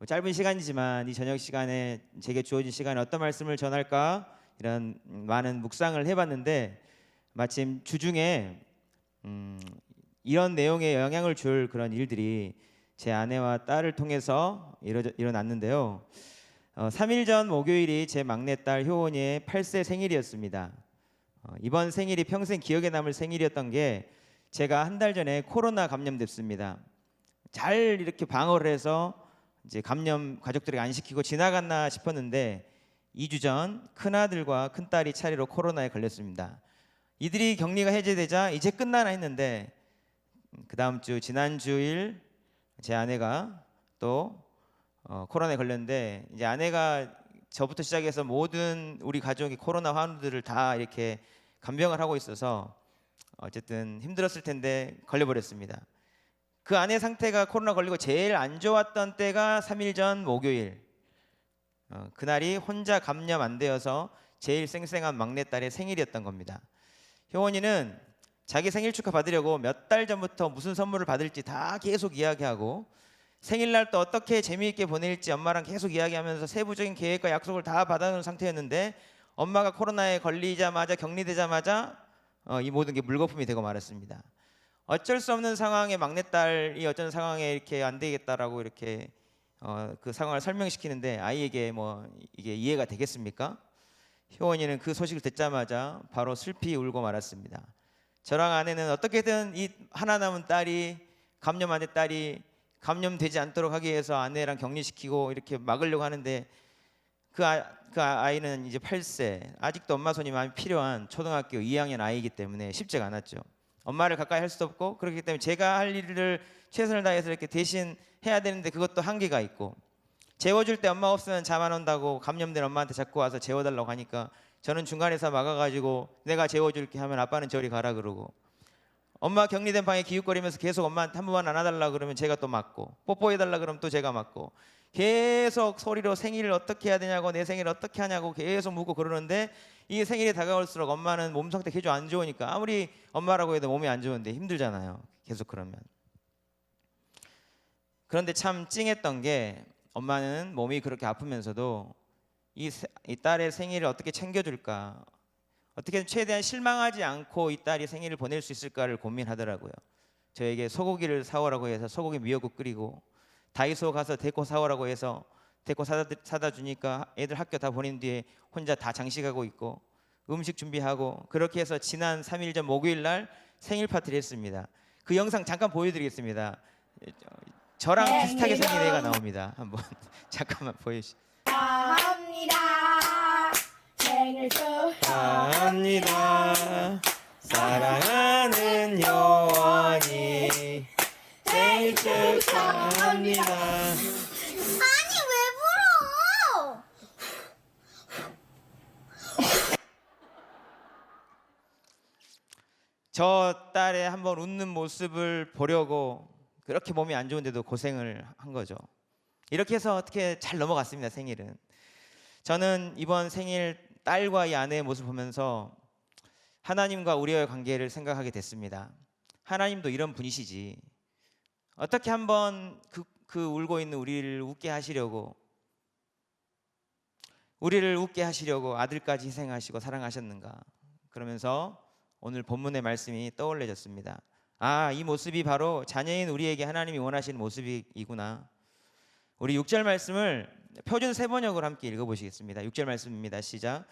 짧은 시간이지만 이 저녁 시간에 제게 주어진 시간에 어떤 말씀을 전할까 이런 많은 묵상을 해봤는데 마침 주중에 이런 내용에 영향을 줄 그런 일들이 제 아내와 딸을 통해서 일어났는데요. 3일 전 목요일이 제 막내딸 효원이의 8세 생일이었습니다. 이번 생일이 평생 기억에 남을 생일이었던 게 제가 한 달 전에 코로나 감염됐습니다. 잘 이렇게 방어를 해서 이제 감염 가족들에게 안 시키고 지나갔나 싶었는데 2주 전 큰아들과 큰딸이 차례로 코로나에 걸렸습니다. 이들이 격리가 해제되자 이제 끝나나 했는데 그 다음 주 지난주일 제 아내가 또 코로나에 걸렸는데 이제 아내가 저부터 시작해서 모든 우리 가족이 코로나 환우들을 다 이렇게 간병을 하고 있어서 어쨌든 힘들었을 텐데 걸려버렸습니다. 그 아내 상태가 코로나 걸리고 제일 안 좋았던 때가 3일 전 목요일. 그날이 혼자 감염 안 되어서 제일 쌩쌩한 막내딸의 생일이었던 겁니다. 효원이는 자기 생일 축하 받으려고 몇 달 전부터 무슨 선물을 받을지 다 계속 이야기하고 생일날 또 어떻게 재미있게 보낼지 엄마랑 계속 이야기하면서 세부적인 계획과 약속을 다 받아놓은 상태였는데 엄마가 코로나에 걸리자마자 격리되자마자 이 모든 게 물거품이 되고 말았습니다. 어쩔 수 없는 상황에 막내딸이 어떤 상황에 이렇게 안 되겠다라고 이렇게 그 상황을 설명시키는데 아이에게 뭐 이게 이해가 되겠습니까? 효원이는 그 소식을 듣자마자 바로 슬피 울고 말았습니다. 저랑 아내는 어떻게든 이 하나 남은 딸이 감염한 딸이 감염되지 않도록 하기 위해서 아내랑 격리시키고 이렇게 막으려고 하는데 그 아이는 이제 8세 아직도 엄마 손이 많이 필요한 초등학교 2학년 아이이기 때문에 쉽지가 않았죠. 엄마를 가까이 할 수도 없고 그렇기 때문에 제가 할 일을 최선을 다해서 이렇게 대신 해야 되는데 그것도 한계가 있고 재워줄 때 엄마 없으면 잠 안 온다고 감염된 엄마한테 자꾸 와서 재워달라고 하니까 저는 중간에서 막아가지고 내가 재워줄게 하면 아빠는 저리 가라 그러고 엄마 격리된 방에 기웃거리면서 계속 엄마한테 한 번만 안아달라 그러면 제가 또 맞고 뽀뽀해달라 그러면 또 제가 맞고 계속 소리로 생일을 어떻게 해야 되냐고 내 생일 어떻게 하냐고 계속 묻고 그러는데 이게 생일이 다가올수록 엄마는 몸 상태 계속 안 좋으니까 아무리 엄마라고 해도 몸이 안 좋은데 힘들잖아요. 계속 그러면. 그런데 참 찡했던 게 엄마는 몸이 그렇게 아프면서도 이 딸의 생일을 어떻게 챙겨줄까 어떻게든 최대한 실망하지 않고 이 딸이 생일을 보낼 수 있을까를 고민하더라고요. 저에게 소고기를 사오라고 해서 소고기 미역국 끓이고 다이소 가서 데코 사오라고 해서 데코 사다 주니까 애들 학교 다 보낸 뒤에 혼자 다 장식하고 있고 음식 준비하고 그렇게 해서 지난 3일 전 목요일 날 생일 파티를 했습니다. 그 영상 잠깐 보여드리겠습니다. 저랑 비슷하게 생긴 애가 나옵니다. 한번 잠깐만 보여주시죠. 축하합니다. 생일 축하합니다. 사랑하는 요원이 생일 축하합니다. 아니 왜 불어? 저 딸의 한번 웃는 모습을 보려고 그렇게 몸이 안 좋은데도 고생을 한 거죠. 이렇게 해서 어떻게 잘 넘어갔습니다. 생일은. 저는 이번 생일 딸과 이 아내의 모습을 보면서 하나님과 우리의 관계를 생각하게 됐습니다. 하나님도 이런 분이시지. 어떻게 한번 그 울고 있는 우리를 웃게 하시려고 아들까지 희생하시고 사랑하셨는가. 그러면서 오늘 본문의 말씀이 떠올려졌습니다. 아, 이 모습이 바로 자녀인 우리에게 하나님이 원하시는 모습이구나. 우리 6절 말씀을 표준 세번역으로 함께 읽어보시겠습니다. 6절 말씀입니다. 시작.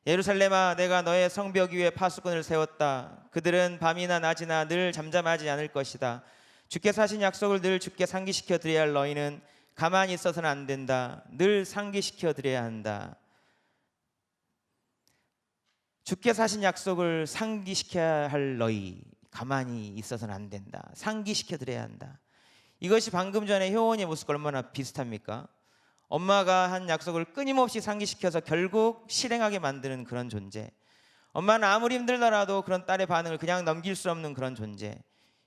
예루살렘아 내가 너의 성벽 위에 파수꾼을 세웠다. 그들은 밤이나 낮이나 늘 잠잠하지 않을 것이다. 주께서 하신 약속을 늘 주께 상기시켜 드려야 할 너희는 가만히 있어서는 안 된다. 늘 상기시켜 드려야 한다. 주께서 하신 약속을 상기시켜야 할 너희 가만히 있어서는 안 된다. 상기시켜 드려야 한다. 이것이 방금 전에 효원의 모습과 얼마나 비슷합니까? 엄마가 한 약속을 끊임없이 상기시켜서 결국 실행하게 만드는 그런 존재. 엄마는 아무리 힘들더라도 그런 딸의 반응을 그냥 넘길 수 없는 그런 존재.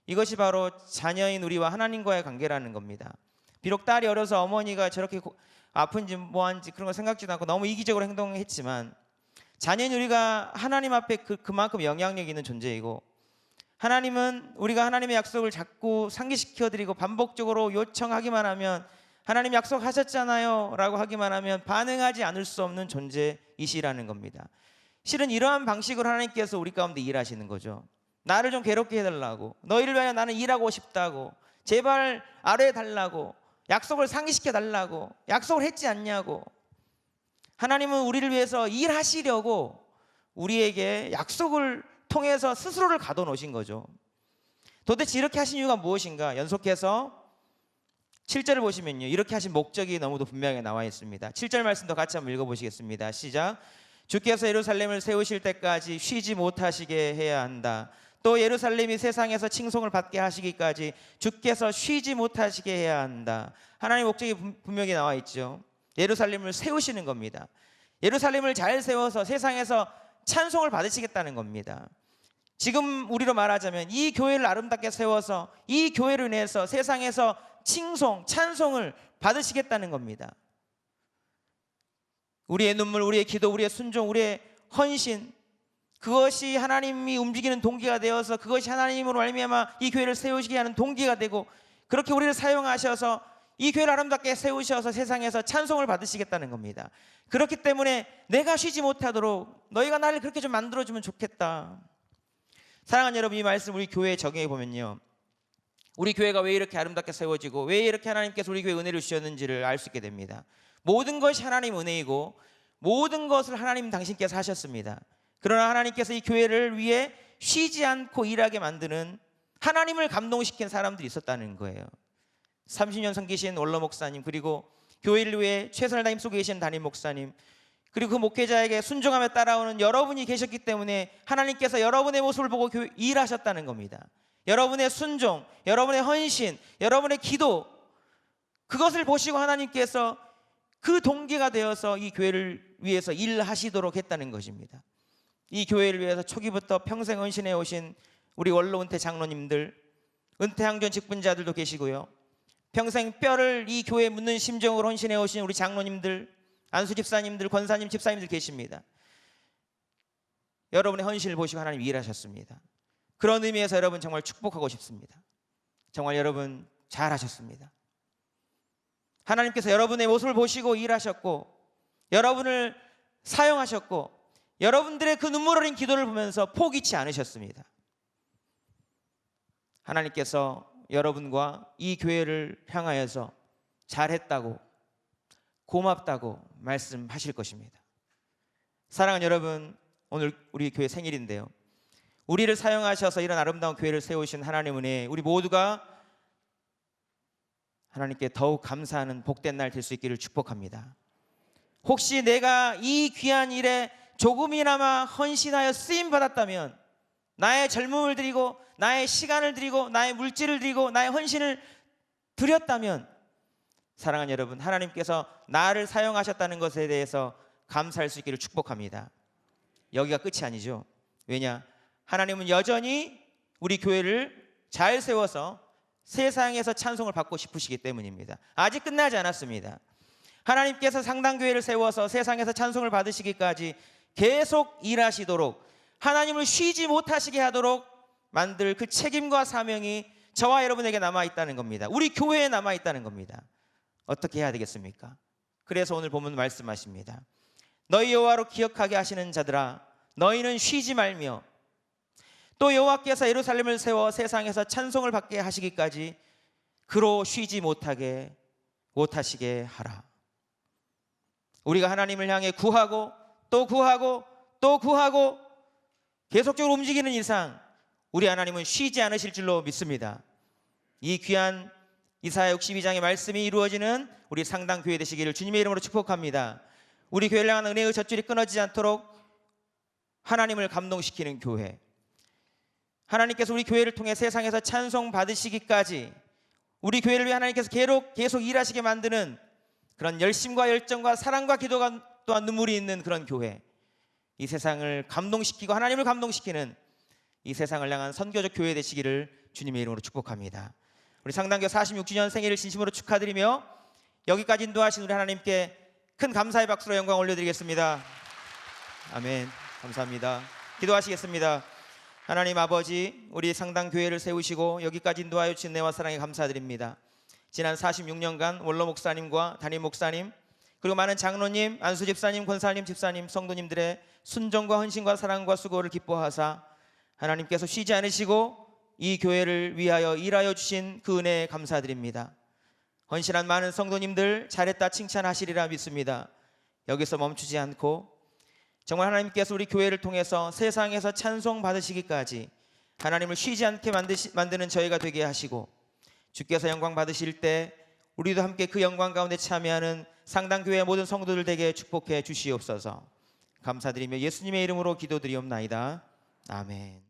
이것이 바로 자녀인 우리와 하나님과의 관계라는 겁니다. 비록 딸이 어려서 어머니가 저렇게 아픈지 뭐한지 그런 거 생각지도 않고 너무 이기적으로 행동했지만 자녀인 우리가 하나님 앞에 그만큼 영향력 있는 존재이고 하나님은 우리가 하나님의 약속을 자꾸 상기시켜드리고 반복적으로 요청하기만 하면 하나님 약속하셨잖아요 라고 하기만 하면 반응하지 않을 수 없는 존재이시라는 겁니다. 실은 이러한 방식으로 하나님께서 우리 가운데 일하시는 거죠. 나를 좀 괴롭게 해달라고, 너희를 위하여 나는 일하고 싶다고, 제발 아뢰달라고, 약속을 상기시켜 달라고, 약속을 했지 않냐고. 하나님은 우리를 위해서 일하시려고 우리에게 약속을 통해서 스스로를 가둬놓으신 거죠. 도대체 이렇게 하신 이유가 무엇인가? 연속해서 7절을 보시면요, 이렇게 하신 목적이 너무도 분명하게 나와 있습니다. 7절 말씀도 같이 한번 읽어보시겠습니다. 시작. 주께서 예루살렘을 세우실 때까지 쉬지 못하시게 해야 한다. 또 예루살렘이 세상에서 칭송을 받게 하시기까지 주께서 쉬지 못하시게 해야 한다. 하나님의 목적이 분명히 나와 있죠. 예루살렘을 세우시는 겁니다. 예루살렘을 잘 세워서 세상에서 찬송을 받으시겠다는 겁니다. 지금 우리로 말하자면 이 교회를 아름답게 세워서 이 교회를 인해서 세상에서 칭송, 찬송을 받으시겠다는 겁니다. 우리의 눈물, 우리의 기도, 우리의 순종, 우리의 헌신, 그것이 하나님이 움직이는 동기가 되어서 그것이 하나님으로 말미암아 이 교회를 세우시게 하는 동기가 되고, 그렇게 우리를 사용하셔서 이 교회를 아름답게 세우셔서 세상에서 찬송을 받으시겠다는 겁니다. 그렇기 때문에 내가 쉬지 못하도록 너희가 나를 그렇게 좀 만들어주면 좋겠다. 사랑하는 여러분, 이 말씀 우리 교회에 적용해 보면요, 우리 교회가 왜 이렇게 아름답게 세워지고 왜 이렇게 하나님께서 우리 교회에 은혜를 주셨는지를 알 수 있게 됩니다. 모든 것이 하나님 은혜이고 모든 것을 하나님 당신께서 하셨습니다. 그러나 하나님께서 이 교회를 위해 쉬지 않고 일하게 만드는, 하나님을 감동시킨 사람들이 있었다는 거예요. 30년 섬기신 원로 목사님, 그리고 교회를 위해 최선을 다해 힘쓰고 계신 담임 목사님, 그리고 그 목회자에게 순종하며 따라오는 여러분이 계셨기 때문에 하나님께서 여러분의 모습을 보고 일하셨다는 겁니다. 여러분의 순종, 여러분의 헌신, 여러분의 기도, 그것을 보시고 하나님께서 그 동기가 되어서 이 교회를 위해서 일하시도록 했다는 것입니다. 이 교회를 위해서 초기부터 평생 헌신해 오신 우리 원로 은퇴 장로님들, 은퇴 항전 직분자들도 계시고요, 평생 뼈를 이 교회에 묻는 심정으로 헌신해 오신 우리 장로님들, 안수 집사님들, 권사님, 집사님들 계십니다. 여러분의 헌신을 보시고 하나님 일하셨습니다. 그런 의미에서 여러분 정말 축복하고 싶습니다. 정말 여러분 잘하셨습니다. 하나님께서 여러분의 모습을 보시고 일하셨고 여러분을 사용하셨고 여러분들의 그 눈물 어린 기도를 보면서 포기치 않으셨습니다. 하나님께서 여러분과 이 교회를 향하여서 잘했다고, 고맙다고 말씀하실 것입니다. 사랑하는 여러분, 오늘 우리 교회 생일인데요, 우리를 사용하셔서 이런 아름다운 교회를 세우신 하나님 은혜, 우리 모두가 하나님께 더욱 감사하는 복된 날 될 수 있기를 축복합니다. 혹시 내가 이 귀한 일에 조금이나마 헌신하여 쓰임 받았다면, 나의 젊음을 드리고 나의 시간을 드리고 나의 물질을 드리고 나의 헌신을 드렸다면, 사랑하는 여러분, 하나님께서 나를 사용하셨다는 것에 대해서 감사할 수 있기를 축복합니다. 여기가 끝이 아니죠. 왜냐? 하나님은 여전히 우리 교회를 잘 세워서 세상에서 찬송을 받고 싶으시기 때문입니다. 아직 끝나지 않았습니다. 하나님께서 상당교회를 세워서 세상에서 찬송을 받으시기까지 계속 일하시도록, 하나님을 쉬지 못하시게 하도록 만들 그 책임과 사명이 저와 여러분에게 남아있다는 겁니다. 우리 교회에 남아있다는 겁니다. 어떻게 해야 되겠습니까? 그래서 오늘 본문 말씀하십니다. 너희 여호와로 기억하게 하시는 자들아, 너희는 쉬지 말며 또 여호와께서 예루살렘을 세워 세상에서 찬송을 받게 하시기까지 그로 쉬지 못하시게 하라. 우리가 하나님을 향해 구하고 또 구하고 또 구하고 계속적으로 움직이는 이상 우리 하나님은 쉬지 않으실 줄로 믿습니다. 이 귀한 이사야 62장의 말씀이 이루어지는 우리 상당교회 되시기를 주님의 이름으로 축복합니다. 우리 교회를 향한 은혜의 젖줄이 끊어지지 않도록 하나님을 감동시키는 교회, 하나님께서 우리 교회를 통해 세상에서 찬송 받으시기까지 우리 교회를 위해 하나님께서 계속 일하시게 만드는 그런 열심과 열정과 사랑과 기도가 또한 눈물이 있는 그런 교회, 이 세상을 감동시키고 하나님을 감동시키는 이 세상을 향한 선교적 교회 되시기를 주님의 이름으로 축복합니다. 우리 상당교 46주년 생일을 진심으로 축하드리며 여기까지 인도하신 우리 하나님께 큰 감사의 박수로 영광 올려드리겠습니다. 아멘. 감사합니다. 기도하시겠습니다. 하나님 아버지, 우리 상당교회를 세우시고 여기까지 인도하여 주신 은혜와 사랑에 감사드립니다. 지난 46년간 원로 목사님과 담임 목사님, 그리고 많은 장로님, 안수 집사님, 권사님, 집사님, 성도님들의 순종과 헌신과 사랑과 수고를 기뻐하사 하나님께서 쉬지 않으시고 이 교회를 위하여 일하여 주신 그 은혜에 감사드립니다. 헌신한 많은 성도님들 잘했다 칭찬하시리라 믿습니다. 여기서 멈추지 않고 정말 하나님께서 우리 교회를 통해서 세상에서 찬송 받으시기까지 하나님을 쉬지 않게 만드는 저희가 되게 하시고, 주께서 영광 받으실 때 우리도 함께 그 영광 가운데 참여하는 상당교회 모든 성도들 되게 축복해 주시옵소서. 감사드리며 예수님의 이름으로 기도드리옵나이다. 아멘.